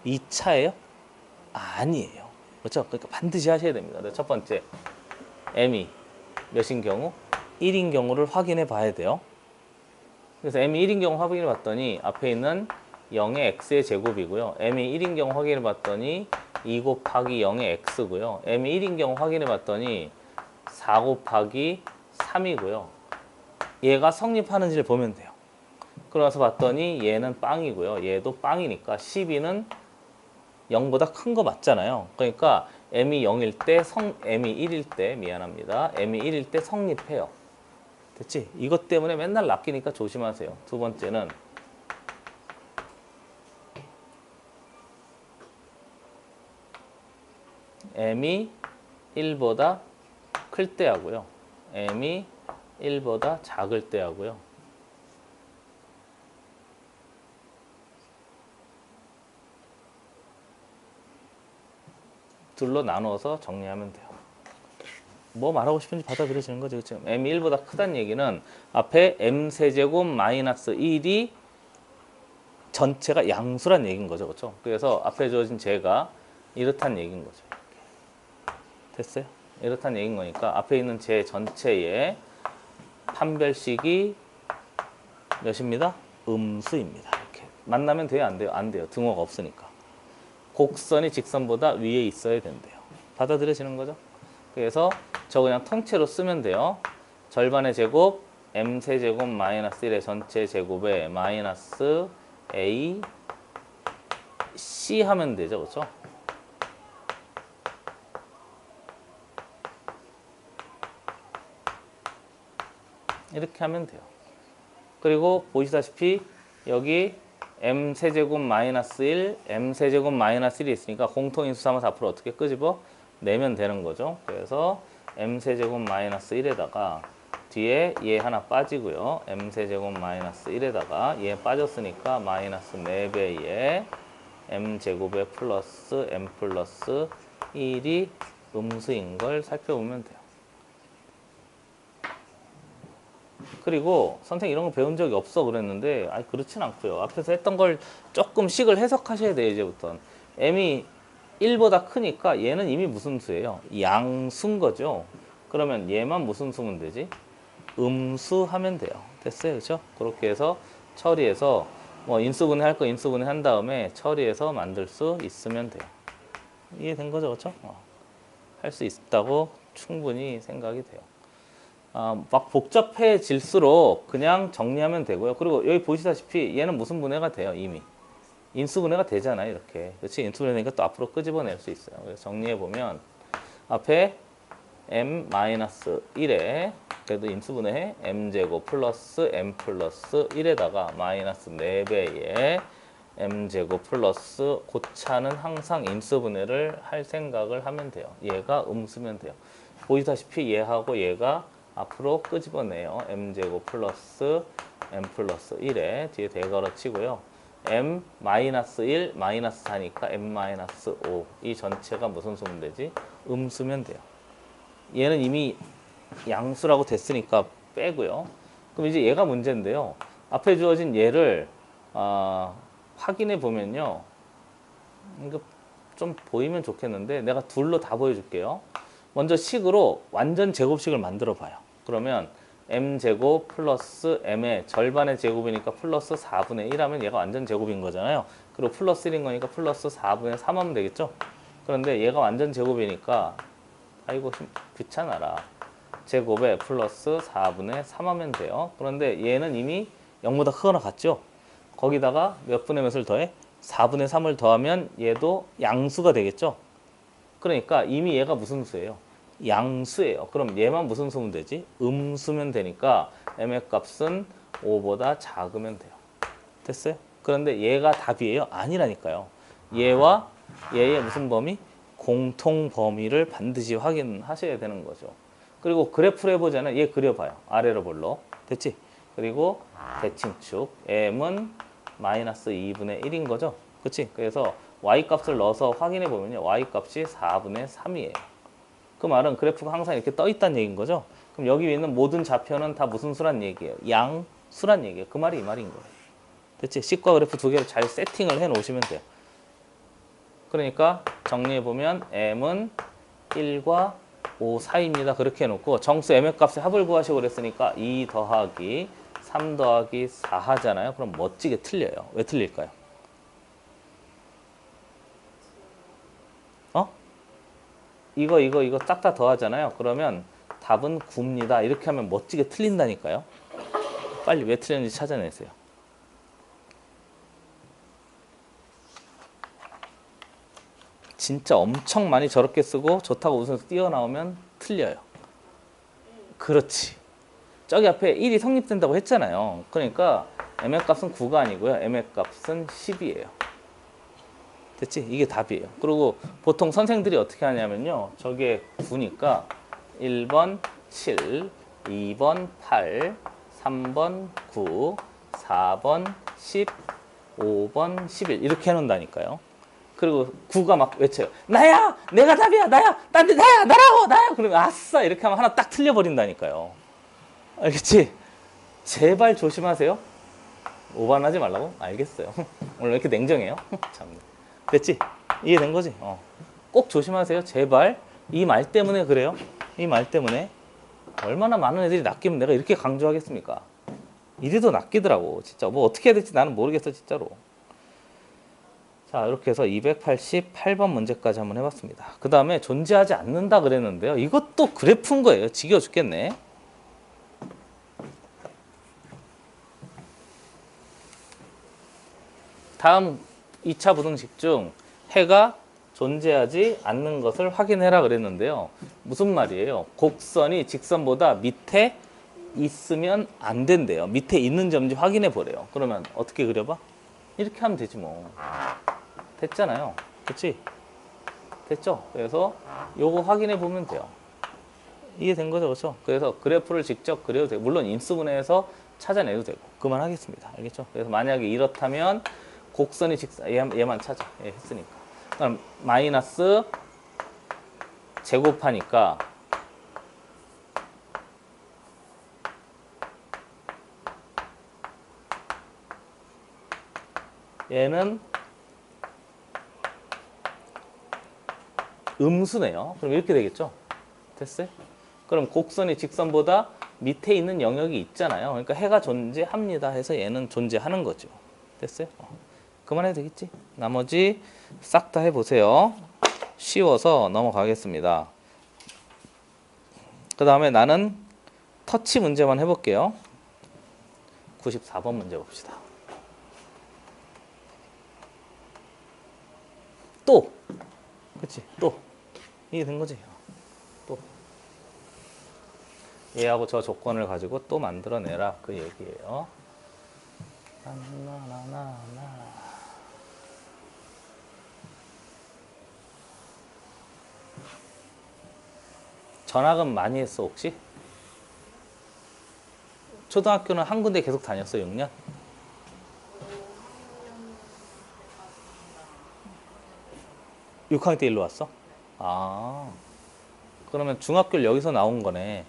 2차예요? 아니에요. 그렇죠? 그러니까 반드시 하셔야 됩니다. 첫 번째 m이 몇인 경우? 1인 경우를 확인해 봐야 돼요. 그래서 m이 1인 경우 확인해 봤더니 앞에 있는 0의 x의 제곱이고요. m이 1인 경우 확인해 봤더니 2 곱하기 0의 x고요. m이 1인 경우 확인해 봤더니 4 곱하기 3이고요. 얘가 성립하는지를 보면 돼요. 그러면서 봤더니 얘는 빵이고요. 얘도 빵이니까 12는 0보다 큰 거 맞잖아요. 그러니까 m이 0일 때 m이 1일 때 미안합니다. m이 1일 때 성립해요. 됐지? 이것 때문에 맨날 낚이니까 조심하세요. 두 번째는 m이 1보다 클 때 하고요. m이 1보다 작을 때 하고요. 둘로 나누어서 정리하면 돼요. 뭐 말하고 싶은지 받아들여지는 거죠. 그렇죠? m이 1보다 크다는 얘기는 앞에 m세제곱 마이너스 1이 전체가 양수란 얘기인 거죠. 그렇죠? 그래서 앞에 주어진 제가 이렇다는 얘기인 거죠. 됐어요? 이렇다는 얘기인 거니까 앞에 있는 제 전체의 판별식이 몇입니다? 음수입니다. 이렇게 만나면 돼요? 안 돼요? 안 돼요. 등호가 없으니까. 곡선이 직선보다 위에 있어야 된대요. 받아들여지는 거죠? 그래서 저 그냥 통째로 쓰면 돼요. 절반의 제곱 m세제곱 마이너스 1의 전체 제곱에 마이너스 a c 하면 되죠. 그렇죠? 이렇게 하면 돼요. 그리고 보시다시피 여기 m세제곱 마이너스 1, m세제곱 마이너스 1이 있으니까 공통인수 삼아서 앞으로 어떻게 끄집어 내면 되는 거죠. 그래서 m세제곱 마이너스 1에다가 뒤에 얘 하나 빠지고요. m세제곱 마이너스 1에다가 얘 빠졌으니까 마이너스 4배의 m제곱에 플러스 m 플러스 1이 음수인 걸 살펴보면 돼요. 그리고 선생님 이런 거 배운 적이 없어 그랬는데 그렇진 않고요. 앞에서 했던 걸 조금씩을 해석하셔야 돼요. 이제부터는 m이 1보다 크니까 얘는 이미 무슨 수예요? 양수인 거죠. 그러면 얘만 무슨 수면 되지? 음수 하면 돼요. 됐어요. 그렇죠? 그렇게 해서 처리해서 뭐 인수분해 할 거 인수분해 한 다음에 처리해서 만들 수 있으면 돼요. 이해된 거죠? 그렇죠? 할 수 있다고 충분히 생각이 돼요. 막 복잡해질수록 그냥 정리하면 되고요. 그리고 여기 보시다시피 얘는 무슨 분해가 돼요? 이미 인수분해가 되잖아요. 이렇게. 그렇지? 인수분해 되니까 또 앞으로 끄집어낼 수 있어요. 그래서 정리해보면 앞에 m-1에 그래도 인수분해 m제곱 플러스 m 플러스 1에다가 마이너스 4배의 m제곱 플러스 고차는 항상 인수분해를 할 생각을 하면 돼요. 얘가 음수면 돼요. 보시다시피 얘하고 얘가 앞으로 끄집어내요. m제곱 플러스 m 플러스 1에 뒤에 대괄호 치고요. m 마이너스 1 마이너스 4니까 m 마이너스 5 이 전체가 무슨 수면 되지? 음수면 돼요. 얘는 이미 양수라고 됐으니까 빼고요. 그럼 이제 얘가 문제인데요. 앞에 주어진 얘를 확인해 보면요. 이거 좀 보이면 좋겠는데 내가 둘로 다 보여줄게요. 먼저 식으로 완전 제곱식을 만들어 봐요. 그러면 m제곱 플러스 m의 절반의 제곱이니까 플러스 4분의 1 하면 얘가 완전 제곱인 거잖아요. 그리고 플러스 1인 거니까 플러스 4분의 3 하면 되겠죠. 그런데 얘가 완전 제곱이니까 아이고 귀찮아라. 제곱에 플러스 4분의 3 하면 돼요. 그런데 얘는 이미 0보다 크거나 같죠? 거기다가 몇 분의 몇을 더해? 4분의 3을 더하면 얘도 양수가 되겠죠? 그러니까 이미 얘가 무슨 수예요? 양수예요. 그럼 얘만 무슨 수면 되지? 음수면 되니까 m의 값은 5보다 작으면 돼요. 됐어요? 그런데 얘가 답이에요? 아니라니까요. 얘와 얘의 무슨 범위? 공통 범위를 반드시 확인하셔야 되는 거죠. 그리고 그래프를 해보자면 얘 그려봐요. 아래로 볼로. 됐지? 그리고 대칭축 m은 마이너스 2분의 1인 거죠. 그치? 그래서 y 값을 넣어서 확인해 보면요. y 값이 4분의 3이에요. 그 말은 그래프가 항상 이렇게 떠 있다는 얘기인 거죠. 그럼 여기 있는 모든 좌표는 다 무슨 수란 얘기예요? 양수란 얘기예요. 그 말이 이 말인 거예요. 됐지? 식과 그래프 두 개를 잘 세팅을 해 놓으시면 돼요. 그러니까 정리해 보면 m은 1과 5 사이입니다. 그렇게 해놓고 정수 m의 값의 합을 구하시고 그랬으니까 2 더하기 3 더하기 4 하잖아요. 그럼 멋지게 틀려요. 왜 틀릴까요? 어? 이거 싹 다 더하잖아요. 그러면 답은 9입니다. 이렇게 하면 멋지게 틀린다니까요. 빨리 왜 틀렸는지 찾아내세요. 진짜 엄청 많이 저렇게 쓰고 좋다고 웃으면서 뛰어나오면 틀려요. 그렇지. 저기 앞에 1이 성립된다고 했잖아요. 그러니까 m의 값은 9가 아니고요. m의 값은 10이에요. 됐지? 이게 답이에요. 그리고 보통 선생들이 어떻게 하냐면요. 저게 9니까 1번 7, 2번 8, 3번 9, 4번 10, 5번 11 이렇게 해놓는다니까요. 그리고 9가 막 외쳐요. 나야! 내가 답이야! 나야! 딴데 나야! 나라고! 나야! 그러면 아싸! 이렇게 하면 하나 딱 틀려버린다니까요. 알겠지? 제발 조심하세요. 오반하지 말라고? 알겠어요. 오늘 왜 이렇게 냉정해요? 참. 됐지? 이해된 거지? 꼭 조심하세요. 제발. 이 말 때문에 그래요. 이 말 때문에. 얼마나 많은 애들이 낚이면 내가 이렇게 강조하겠습니까? 이래도 낚이더라고. 진짜. 뭐 어떻게 해야 될지 나는 모르겠어. 진짜로. 자, 이렇게 해서 288번 문제까지 한번 해봤습니다. 그 다음에 존재하지 않는다 그랬는데요. 이것도 그래프인 거예요. 지겨워 죽겠네. 다음 2차 부등식 중 해가 존재하지 않는 것을 확인해라 그랬는데요. 무슨 말이에요? 곡선이 직선보다 밑에 있으면 안 된대요. 밑에 있는 점인지 확인해 보래요. 그러면 어떻게 그려봐? 이렇게 하면 되지 뭐. 됐잖아요. 그치? 됐죠? 그래서 요거 확인해 보면 돼요. 이해된 거죠? 그렇죠? 그래서 그래프를 직접 그려도 되고 물론 인수분해해서 찾아내도 되고 그만하겠습니다. 알겠죠? 그래서 만약에 이렇다면 곡선이 직선 얘만 찾아. 얘 했으니까. 그럼 마이너스 제곱하니까 얘는 음수네요. 그럼 이렇게 되겠죠? 됐어요? 그럼 곡선이 직선보다 밑에 있는 영역이 있잖아요. 그러니까 해가 존재합니다 해서 얘는 존재하는 거죠. 됐어요? 그만해도 되겠지? 나머지 싹 다 해보세요. 쉬워서 넘어가겠습니다. 그 다음에 나는 터치 문제만 해볼게요. 94번 문제 봅시다. 또! 그치? 또! 이게 된 거지? 또. 얘하고 저 조건을 가지고 또 만들어내라. 그 얘기예요. 전학은 많이 했어 혹시? 초등학교는 한 군데 계속 다녔어 6년? 오, 6학년 때 일로 왔어? 아 그러면 중학교를 여기서 나온 거네.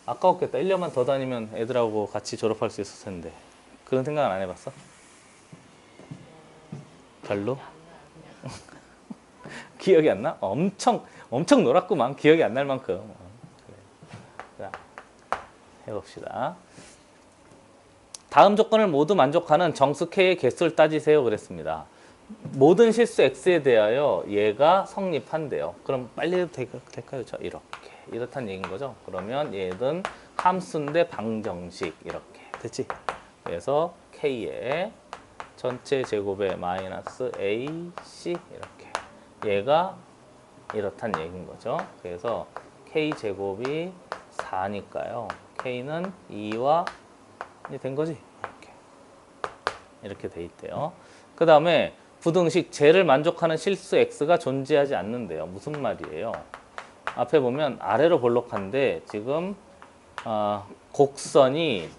아까웠겠다. 1년만 더 다니면 애들하고 같이 졸업할 수 있었을 텐데 그런 생각은 안 해봤어? 별로? 기억이 안 나? 엄청 놀았구만. 기억이 안 날 만큼. 그래. 자, 해봅시다. 다음 조건을 모두 만족하는 정수 K의 개수를 따지세요 그랬습니다. 모든 실수 X에 대하여 얘가 성립한대요. 그럼 빨리 해도 될까요? 저 이렇게. 이렇다는 얘기인 거죠. 그러면 얘는 함수인데 방정식 이렇게 됐지? 그래서 K의 전체 제곱에 마이너스 AC 이렇게 얘가 이렇단 얘기인 거죠. 그래서 K 제곱이 4니까요. K는 2와 된 거지. 이렇게 돼 있대요. 그 다음에 부등식 제를 만족하는 실수 x가 존재하지 않는데요. 무슨 말이에요? 앞에 보면 아래로 볼록한데 지금 곡선이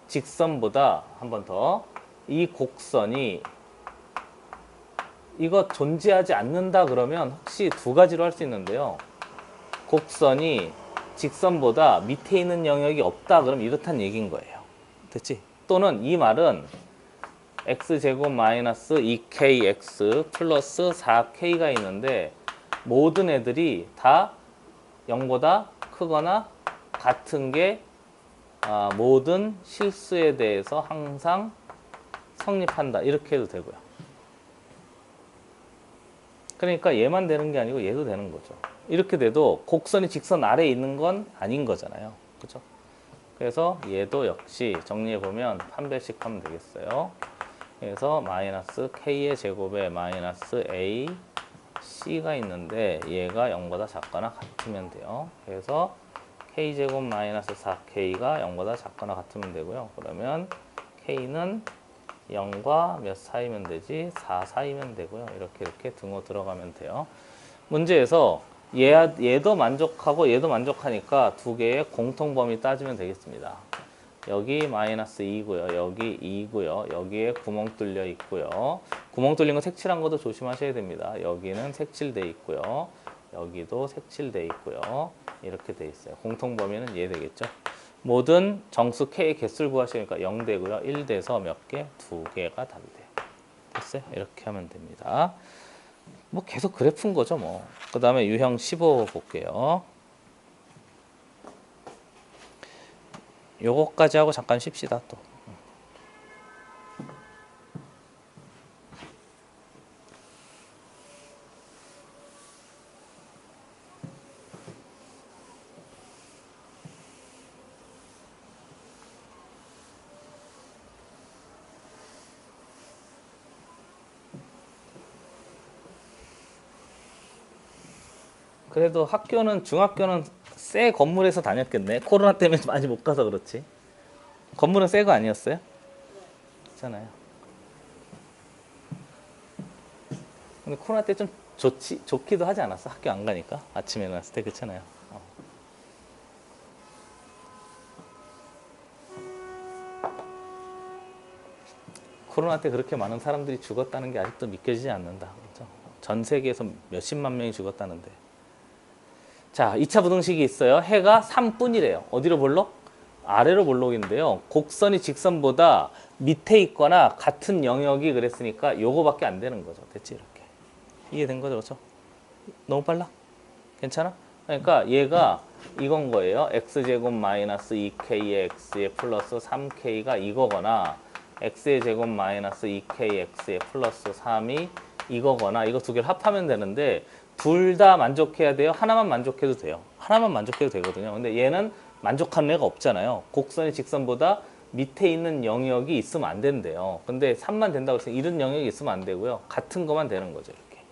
직선보다 한 번 더 이 곡선이 이거 존재하지 않는다 그러면 혹시 두 가지로 할 수 있는데요. 곡선이 직선보다 밑에 있는 영역이 없다 그럼 이렇단 얘기인 거예요. 됐지? 또는 이 말은 x제곱 마이너스 2kx 플러스 4k가 있는데 모든 애들이 다 0보다 크거나 같은 게 모든 실수에 대해서 항상 성립한다 이렇게 해도 되고요. 그러니까 얘만 되는 게 아니고 얘도 되는 거죠. 이렇게 돼도 곡선이 직선 아래에 있는 건 아닌 거잖아요. 그렇죠? 그래서 얘도 역시 정리해 보면 판별식 하면 되겠어요. 그래서 마이너스 k의 제곱에 마이너스 a c가 있는데 얘가 0보다 작거나 같으면 돼요. 그래서 k제곱 마이너스 4k가 0보다 작거나 같으면 되고요. 그러면 k는 0과 몇 사이면 되지? 4 사이면 되고요. 이렇게 등호 들어가면 돼요. 문제에서 얘도 만족하고 얘도 만족하니까 두 개의 공통범위 따지면 되겠습니다. 여기 마이너스 2고요. 여기 2고요. 여기에 구멍 뚫려 있고요. 구멍 뚫린 거 색칠한 것도 조심하셔야 됩니다. 여기는 색칠돼 있고요. 여기도 색칠돼 있고요. 이렇게 돼 있어요. 공통범위는 얘 되겠죠. 모든 정수 K의 개수를 구하시니까 0 되고요. 1 돼서 몇 개? 2개가 답이 돼요. 됐어요? 이렇게 하면 됩니다. 뭐 계속 그래프인 거죠, 뭐. 그 다음에 유형 15 볼게요. 요거까지 하고 잠깐 쉽시다, 또. 그래도 중학교는 새 건물에서 다녔겠네. 코로나 때문에 많이 못 가서 그렇지. 건물은 새 거 아니었어요? 그렇잖아요. 근데 코로나 때 좀 좋기도 하지 않았어? 학교 안 가니까? 아침에 일어났을 때 그렇잖아요. 코로나 때 그렇게 많은 사람들이 죽었다는 게 아직도 믿겨지지 않는다. 그렇죠? 전 세계에서 몇십만 명이 죽었다는데. 자, 2차 부등식이 있어요. 해가 3뿐이래요. 어디로 볼록? 아래로 볼록인데요. 곡선이 직선보다 밑에 있거나 같은 영역이 그랬으니까 요거밖에 안 되는 거죠. 됐지? 이렇게. 이해된 거죠? 그렇죠? 너무 빨라? 괜찮아? 그러니까 얘가 이건 거예요. x제곱 마이너스 2k의 x의 플러스 3k가 이거거나 x의 제곱 마이너스 2kx의 플러스 3이 이거거나 이거 두 개를 합하면 되는데 둘 다 만족해야 돼요? 하나만 만족해도 돼요. 하나만 만족해도 되거든요. 근데 얘는 만족하는 애가 없잖아요. 곡선이 직선보다 밑에 있는 영역이 있으면 안 된대요. 근데 3만 된다고 해서 이런 영역이 있으면 안 되고요. 같은 것만 되는 거죠. 이렇게.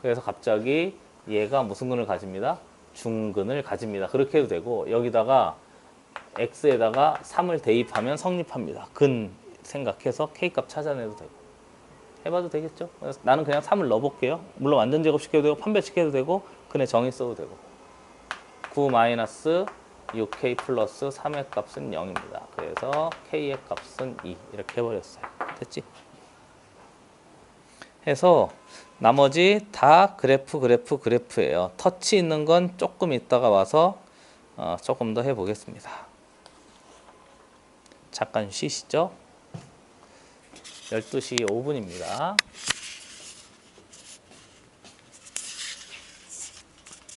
그래서 갑자기 얘가 무슨 근을 가집니다? 중근을 가집니다. 그렇게 해도 되고 여기다가 x에다가 3을 대입하면 성립합니다. 근 생각해서 k값 찾아내도 되고 해봐도 되겠죠? 그래서 나는 그냥 3을 넣어볼게요. 물론 완전 제곱시켜도 되고 판별시켜도 되고 근에 정의 써도 되고 9 마이너스 6k 플러스 3의 값은 0입니다. 그래서 k의 값은 2 이렇게 해버렸어요. 됐지? 해서 나머지 다 그래프예요. 터치 있는 건 조금 있다가 와서 조금 더 해보겠습니다. 잠깐 쉬시죠. 12시 5분입니다.